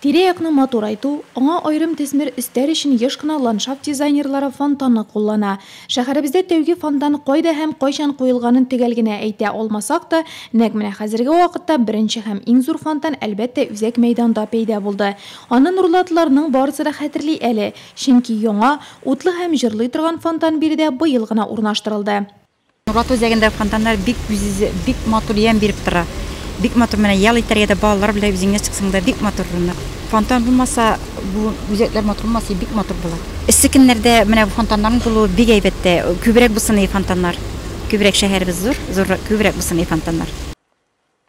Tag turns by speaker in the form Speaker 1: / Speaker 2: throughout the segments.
Speaker 1: Тирә-якны матурайту, аңа айрым тесмер истәр өчен еш кына ландшафт дизайнерлары фонтанны куллана. Шәһәребездә тәүге фонтан кайда һәм кайчан куелганын төгәл генә әйтә алмасак та, нәкъ менә хәзерге вакытта беренче һәм иң зур фонтан әлбәттә Үзәк мәйданда пәйда булды. Аны нурлатларның барысы да хәтерли әле, чөнки яңа, утлы һәм җырлый торган фонтан биредә быел гына урнаштырылды.
Speaker 2: Нурлат үзәгендә фонтаннар бик матур ямь биреп тора. Бик матур менә ял итәргә дә балалар белән үзеңә чыксаң да бик матур. Фонтан булмаса, бу үзәкләр матур булмаса бик матур була. Эссе көннәрдә менә фонтаннарның булуы бик әйбәттә. Күбрәк булсын фонтаннар. Күбрәк шәһәребез зур, күбрәк булсын фонтаннар.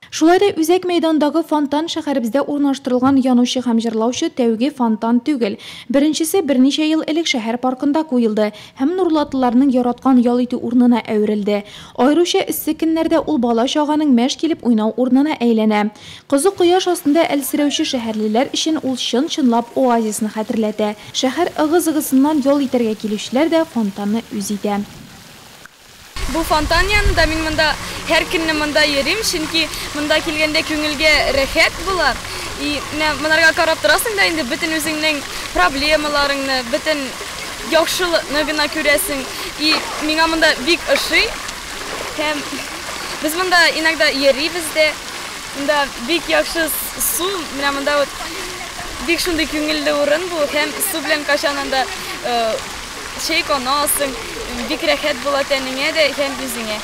Speaker 1: Шулай да Үзәк мәйдандагы фонтан шәһәребездә урнаштырылган янучы һәм җырлаучы тәүге фонтан түгел. Беренчесе берничә ел элек шәһәр паркында куелды һәм нурлатлыларның яраткан ял итү урынына әверелде. Айруча эссе көннәрдә ул бала чаганың мәш килеп уйнау урынына әйләнә. Кызык кояш астында әлсерәүче шәһәрлеләр өчен ул чын-чынлап оазисны хәтерләтә. Шәһәр ыгы-зыгысыннан ял итәргә килүчеләр дә фонтанны үз итә.
Speaker 3: Bu фонтан янында мин монда һәр көнне монда йөрим, чөнки монда килгәндә күңелгә рәхәт була. И монарга карап торасың да инде бөтен үзеңнең проблемаларыңны, бөтен яхшылыкны гына күрәсең. И миңа монда бик ошый. Һәм без монда иногда йөрибез дә. Монда бик яхшы су, менә монда бик шундый күңелле урын бу. Һәм су белән качанында конасың, бик рәхәт була тәнеңә дә һәм үзеңә.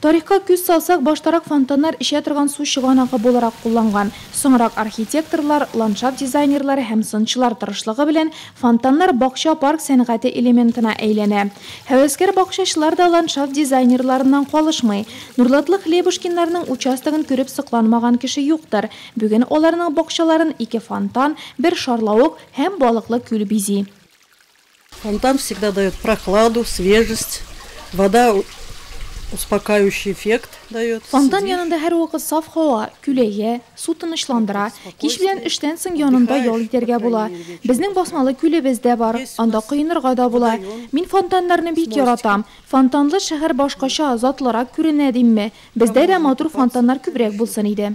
Speaker 1: Тарихка күз салсак, баштарак фонтаннар эчә торган су чыганагы буларак кулланган. Соңрак архитекторлар, ландшафт дизайнерлары һәм сынчылар тырышлыгы белән фонтаннар бакча парк сәнгате элементына әйләнә. Һәвәскәр бакчачылар да ландшафт дизайнерларыннан калышмый. Нурлатлы Хлебушкиннарның участогын күреп сыкланмаган кеше юктыр. Бүген аларның бакчаларын 2 фонтан, 1 шарлавык һәм балыклы күл бизи.
Speaker 4: Фонтан всегда дает прохладу, свежесть, вода успокаивающий эффект дает.
Speaker 1: Фонтан янында һәр вакыт саф һава, күләгә, су тынычландыра. Кич белән эштән соң янында ял итәргә була. Безнең басмалы күлебез дә бар, анда кыйнырга да була. Мин фонтаннарны бик яратам. Фонтанлы шәһәр башкача, затлырак күренә димме. Бездә дә матур фонтаннар күбрәк булсын иде.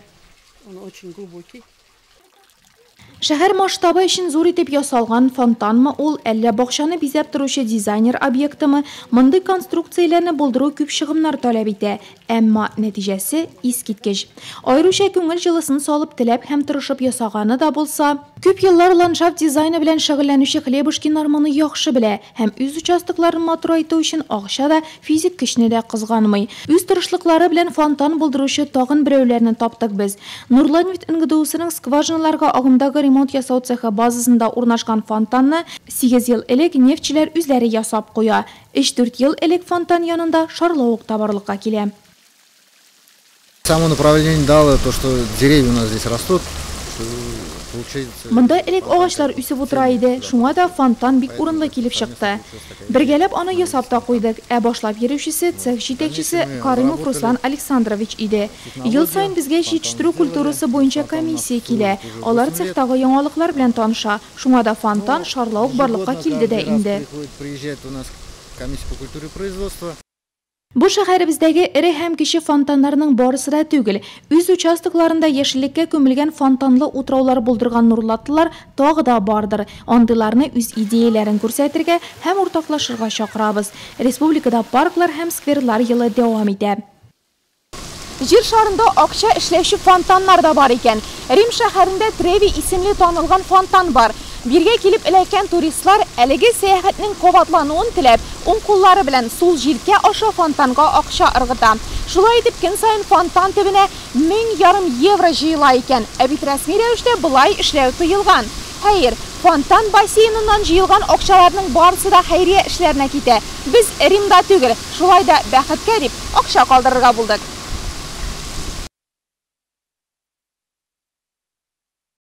Speaker 1: Шәһәр масштабы өчен зур итеп ясалган фонтанмы ул, әллә бакчаны бизәп торучы дизайнер объектымы? Мондый конструкцияләрне булдыру күп чыгымнар таләп итә, әмма нәтиҗәсе искиткеч. Айруча күңел җылысын салып теләп һәм тырышып ясаганы да булса, күп еллар ландшафт дизайны белән шөгыльләнүче Хлебушкиннар моны яхшы белә һәм үз участокларын матурайту өчен акча да, физик көчне дә кызганмый. Үз тырышлыклары белән фонтан булдыручы тагын берәүләрне таптык без. Нурланнефть НГДУсының скважиналарга агымдагы ремонт ясау цехы базасында урнашкан фонтанны 8 ел элек нефтчеләр үзләре ясап куя. 3-4 ел элек фонтан янында шарлавык табарлыкка килә.
Speaker 5: Само направление дало то, что деревья у нас здесь растут.
Speaker 1: Монда элек агачлар үсеп утыра иде, шуңа да фонтан бик урынлы килеп чыкты. Бергәләп аны ясап та куйдык. Башлап йөрүчесе, цех җитәкчесе Каримов Руслан Александрович иде. Ел сайын безгә җитештерү культурасы буенча комиссия килә. Алар цехтагы яңалыклар белән таныша. Шуңа да фонтан, шарлавык барлыкка килде дә инде. Бу шәһәребездәге эре һәм кече фонтаннарның барысы да түгел. Үз участокларында яшеллеккә күмелгән фонтанлы утраулар булдырган нурлатлылар тагы да бардыр. Андыйларны үз идеяләрен күрсәтергә һәм уртаклашырга чакырабыз. Республикада парклар һәм скверлар елы дәвам итә. Җир шарында акча эшләүче фонтаннар да бар икән. Рим шәһәрендә Треви исемле танылган фонтан бар. Биргә килеп эләккән туристлар әлеге сәяхәтнең кабатлануын теләп, уң куллары белән сул җилкә аша фонтанга акча ыргыта. Шулай итеп, көн сайын фонтан төбенә 1,5 евро җыела икән. Бит рәсми рәвештә булай эшләү тыелган. Хәер, фонтан бассейныннан җыелган акчаларның барысы да хәйрия эшләренә китә. Без Римда түгел, шулай да бәхеткә дип акча калдырырга булдык.